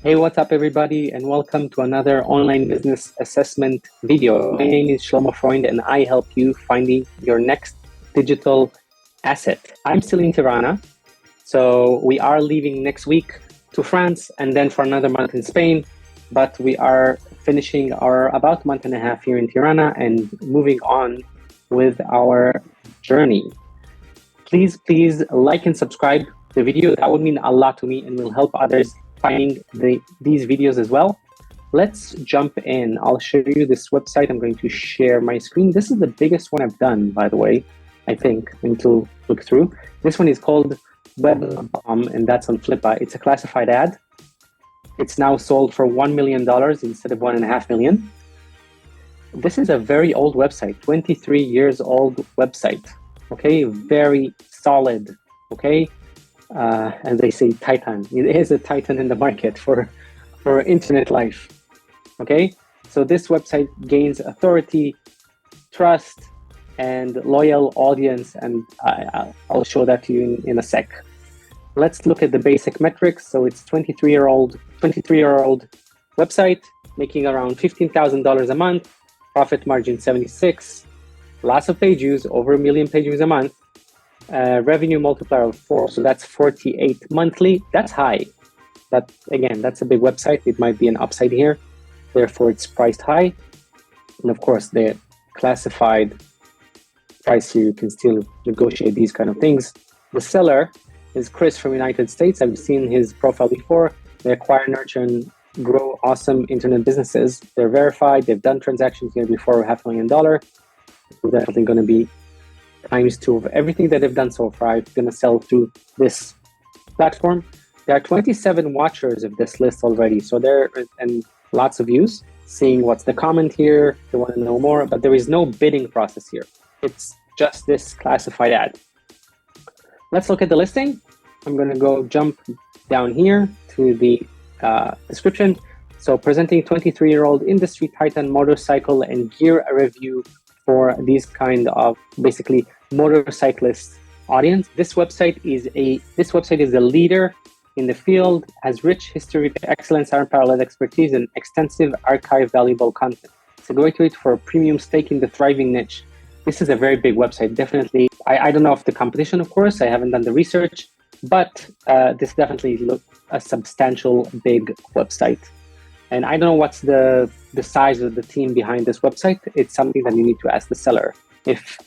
Hey, what's up, everybody, and welcome to another online business assessment video. My name is Shlomo Freund, and I help you finding your next digital asset. I'm still in Tirana, so we are leaving next week to France and then for another month in Spain, but we are finishing our about month and a half here in Tirana and moving on with our journey. Please like and subscribe the video. That would mean a lot to me and will help others finding these videos as well. Let's jump in. I'll show you this website. I'm going to share my screen. This is the biggest one I've done, by the way, I think. I need to look through. This one is called Web.com, and that's on Flippa. It's a classified ad. It's now sold for $1 million instead of $1.5 million. This is a very old website, 23 years old website. Okay, very solid. Okay, as they say, Titan. It is a Titan in the market for internet life. Okay, so this website gains authority, trust, and loyal audience, and I'll show that to you in a sec. Let's look at the basic metrics. So it's 23-year-old website, making around $15,000 a month, profit margin 76, lots of page views, over 1 million page views a month, revenue multiplier of 4, so that's 48 monthly. That's high, but again, that's a big website. It might be an upside here, therefore it's priced high. And of course, the classified price here, you can still negotiate these kind of things. The seller is Chris from United States. I've seen his profile before. They acquire, nurture, and grow awesome internet businesses. They're verified. They've done transactions here before, $500,000. It's definitely going to be ×2 of everything that they've done so far. It's going to sell through this platform. There are 27 watchers of this list already, so and lots of views. Seeing what's the comment here, they want to know more, but there is no bidding process here. It's just this classified ad. Let's look at the listing. I'm going to jump down here to the description. So presenting 23-year-old industry titan motorcycle and gear review for these kind of basically motorcyclist audience. This website is a leader in the field, has rich history, excellence, unparalleled expertise, and extensive archive valuable content. It's a great way for a premium stake in the thriving niche. This is a very big website, definitely. I don't know of the competition, of course. I haven't done the research, but this definitely looks a substantial, big website. And I don't know what's the size of the team behind this website. It's something that you need to ask the seller if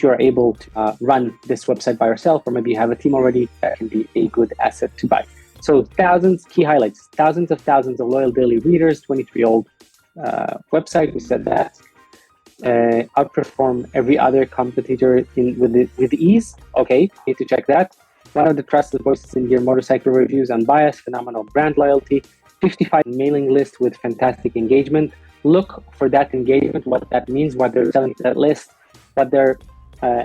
you're able to run this website by yourself, or maybe you have a team already. That can be a good asset to buy. So key highlights, thousands of loyal daily readers, 23-year-old website. We said that. Outperform every other competitor with ease. Okay, need to check that. One of the trusted voices in gear motorcycle reviews, unbiased, phenomenal brand loyalty, 55 mailing list with fantastic engagement. Look for that engagement, what that means, what they're selling to that list,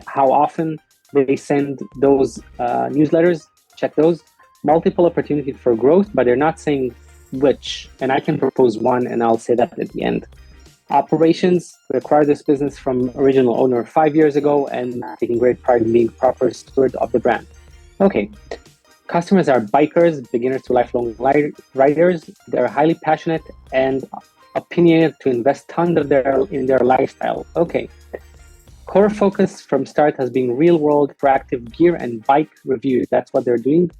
how often they send those newsletters. Check those. Multiple opportunities for growth, but they're not saying which. And I can propose one, and I'll say that at the end. Operations, we acquired this business from original owner 5 years ago and taking great pride in being proper steward of the brand. Okay, customers are bikers, beginners to lifelong riders. They're highly passionate and opinionated to invest tons of in their lifestyle. Okay, core focus from start has been real-world proactive gear and bike reviews. That's what they're doing.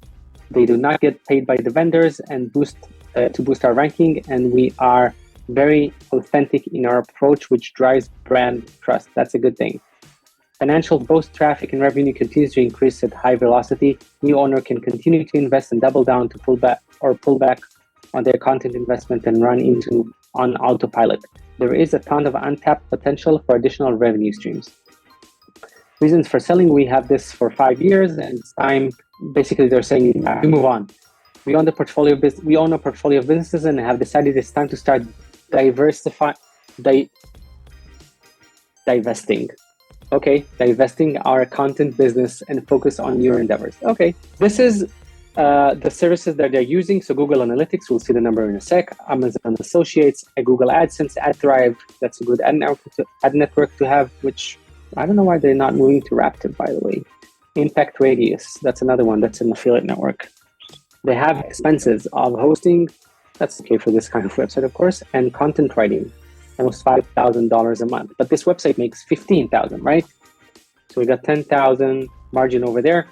They do not get paid by the vendors and to boost our ranking, and we are very authentic in our approach, which drives brand trust. That's a good thing. Financial, both traffic and revenue continues to increase at high velocity. New owner can continue to invest and double down to pull back on their content investment and run on autopilot. There is a ton of untapped potential for additional revenue streams. Reasons for selling, we have this for 5 years, and it's time. Basically, they're saying we move on. We own a portfolio of businesses and have decided it's time to start divesting. Okay, divesting our content business and focus on your endeavors. Okay, this is the services that they're using. So Google Analytics, we'll see the number in a sec. Amazon Associates, a Google AdSense, AdThrive. That's a good ad network to have, which I don't know why they're not moving to Raptive, by the way. Impact Radius, that's another one. That's an affiliate network. They have expenses of hosting. That's okay for this kind of website, of course, and content writing, almost $5,000 a month. But this website makes 15,000, right? So we got 10,000 margin over there.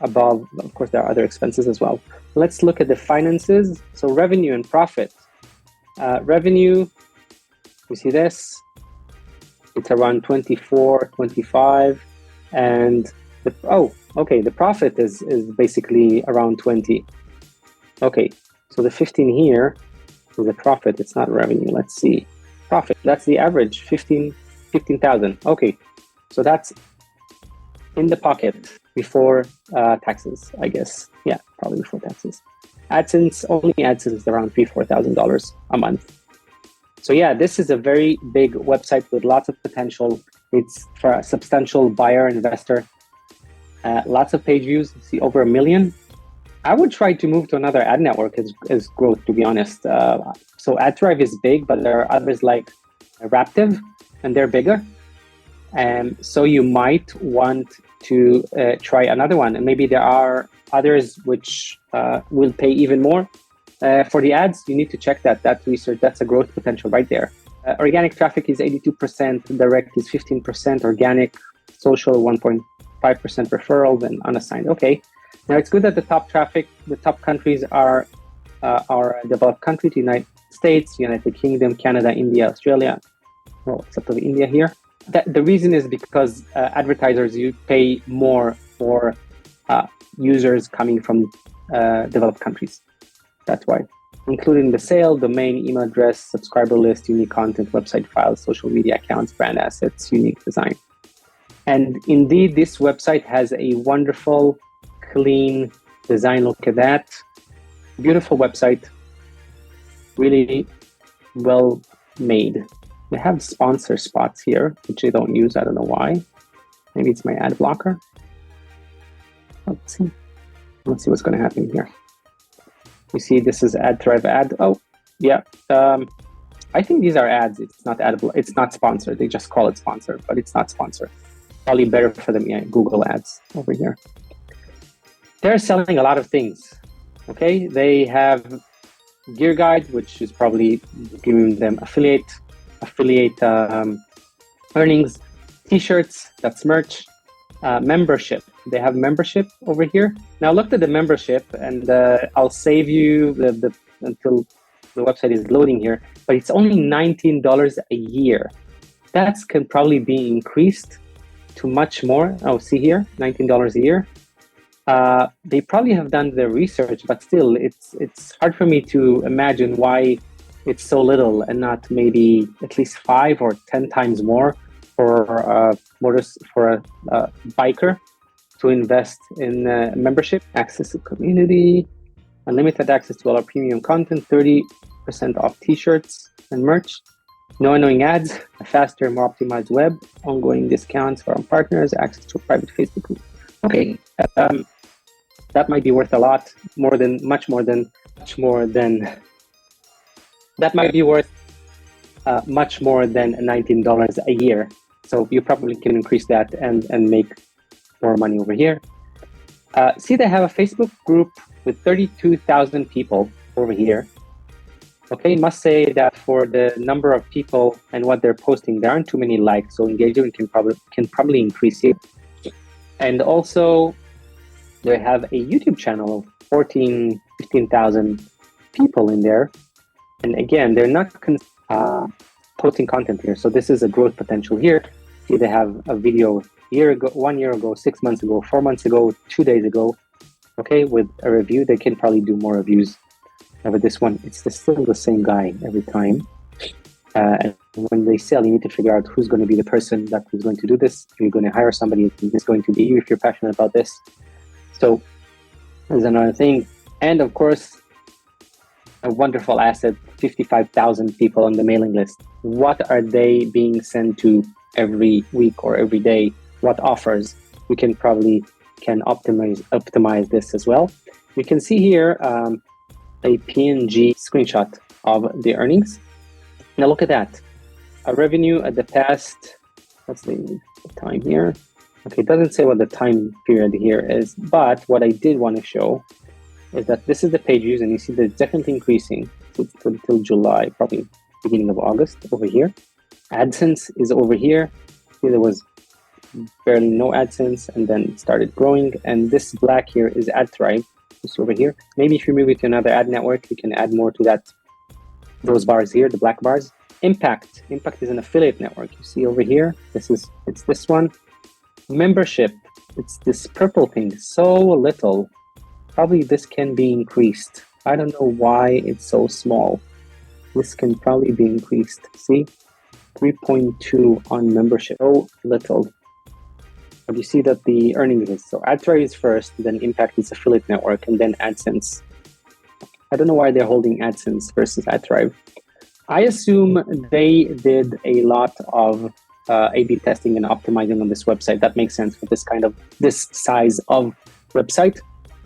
Above, of course, there are other expenses as well. Let's look at the finances. So revenue and profit. Revenue, we see this. It's around 24, 25, and the profit is basically around 20. Okay, so the 15 here is the profit. It's not revenue. Let's see. Profit, that's the average, 15,000. Okay, so that's in the pocket before taxes, I guess. Yeah, probably before taxes. AdSense, only AdSense is around $3,000-$4,000 a month. So yeah, this is a very big website with lots of potential. It's for a substantial buyer, investor. Lots of page views, see over 1 million. I would try to move to another ad network as growth, to be honest. So AdThrive is big, but there are others like Raptive, and they're bigger. And so you might want to try another one. And maybe there are others which will pay even more. For the ads, you need to check that research. That's a growth potential right there. Organic traffic is 82%, direct is 15%, organic, social 1.5% referrals, and unassigned. Okay. Now it's good that the top countries are developed countries: United States, United Kingdom, Canada, India, Australia. Well, except for India here. The reason is because advertisers, you pay more for users coming from developed countries. That's why. Including the sale, domain, email address, subscriber list, unique content, website files, social media accounts, brand assets, unique design. And indeed, this website has a wonderful, clean design. Look at that. Beautiful website. Really well made. They have sponsor spots here, which I don't use. I don't know why. Maybe it's my ad blocker. Let's see what's going to happen here. You see, this is AdThrive ad. Oh, yeah. I think these are ads. It's not It's not sponsored. They just call it sponsored, but it's not sponsored. Probably better for them. Yeah, Google ads over here. They're selling a lot of things. Okay, they have Gear Guide, which is probably giving them affiliate earnings. T-shirts, that's merch. Membership. They have membership over here. Now look at the membership, and I'll save you until the website is loading here. But it's only $19 a year. That can probably be increased to much more. Oh, see here, $19 a year. They probably have done their research, but still, it's hard for me to imagine why it's so little and not maybe at least 5 or 10 times more for a biker to invest in membership. Access to community, unlimited access to all our premium content, 30% off t-shirts and merch, no annoying ads, a faster, more optimized web, ongoing discounts for our partners, access to a private Facebook group. Okay, that might be worth a lot, much more than. That might be worth much more than $19 a year. So you probably can increase that and make more money over here. See, they have a Facebook group with 32,000 people over here. Okay, must say that for the number of people and what they're posting, there aren't too many likes, so engagement can probably increase it. And also, they have a YouTube channel of 15,000 people in there. And again, they're not posting content here. So this is a growth potential here. See, they have a video 1 year ago, 6 months ago, 4 months ago, 2 days ago. Okay, with a review, they can probably do more reviews. But this one, it's still the same guy every time. And when they sell, you need to figure out who's going to be the person that is going to do this. If you're going to hire somebody, it's going to be you if you're passionate about this. So there's another thing. And of course, a wonderful asset, 55,000 people on the mailing list. What are they being sent to every week or every day? What offers? We can optimize this as well. You can see here a PNG screenshot of the earnings. Now look at that. A revenue at the past, what's the time here? Okay, it doesn't say what the time period here is, but what I did want to show is that this is the page views, and you see that it's definitely increasing until July, probably beginning of August over here. AdSense is over here. See, there was barely no AdSense, and then it started growing. And this black here is AdThrive, just over here. Maybe if you move it to another ad network, you can add more to that. Those bars here, the black bars. Impact is an affiliate network. You see over here, it's this one. Membership, it's this purple thing, so little. Probably this can be increased. I don't know why it's so small. This can probably be increased. See, 3.2 on membership, so little. But you see that the earnings is, so AdThrive is first, then Impact is affiliate network, and then AdSense. I don't know why they're holding AdSense versus AdThrive. I assume they did a lot of A/B testing and optimizing on this website. That makes sense for this size of website.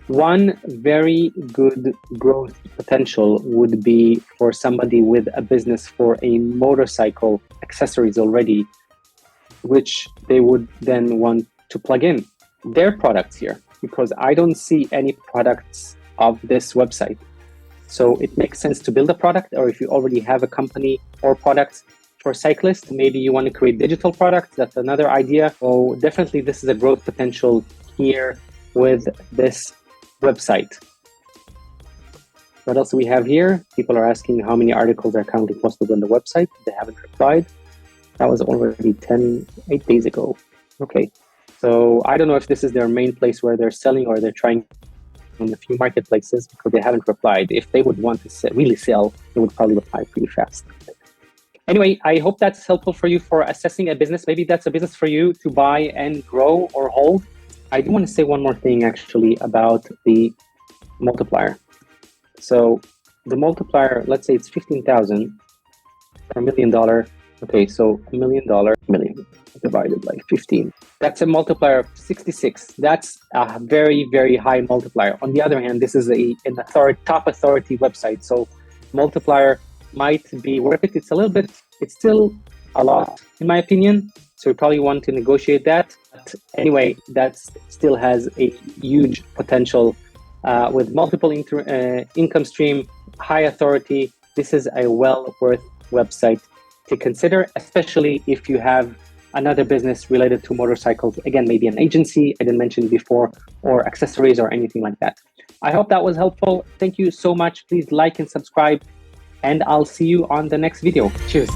One very good growth potential would be for somebody with a business for a motorcycle accessories already, which they would then want to plug in their products here, because I don't see any products of this website. So it makes sense to build a product, or if you already have a company or products for cyclists, maybe you want to create digital products. That's another idea. So definitely this is a growth potential here with this website. What else do we have here? People are asking how many articles are currently posted on the website. They haven't replied. That was already 8 days ago. Okay. So I don't know if this is their main place where they're selling, or they're trying in a few marketplaces, because they haven't replied. If they would want to really sell, they would probably reply pretty fast. Anyway, I hope that's helpful for you for assessing a business. Maybe that's a business for you to buy and grow or hold. I do want to say one more thing actually about the multiplier. So the multiplier, let's say it's 15,000 per $1 million. Okay, so $1 million divided by 15. That's a multiplier of 66. That's a very, very high multiplier. On the other hand, this is top authority website. So multiplier might be worth it. It's still a lot, in my opinion. So you probably want to negotiate that. But anyway, that still has a huge potential with multiple income stream, high authority. This is a well worth website to consider, especially if you have another business related to motorcycles. Again, maybe an agency I didn't mention before, or accessories or anything like that. I hope that was helpful. Thank you so much. Please like and subscribe, and I'll see you on the next video. Cheers.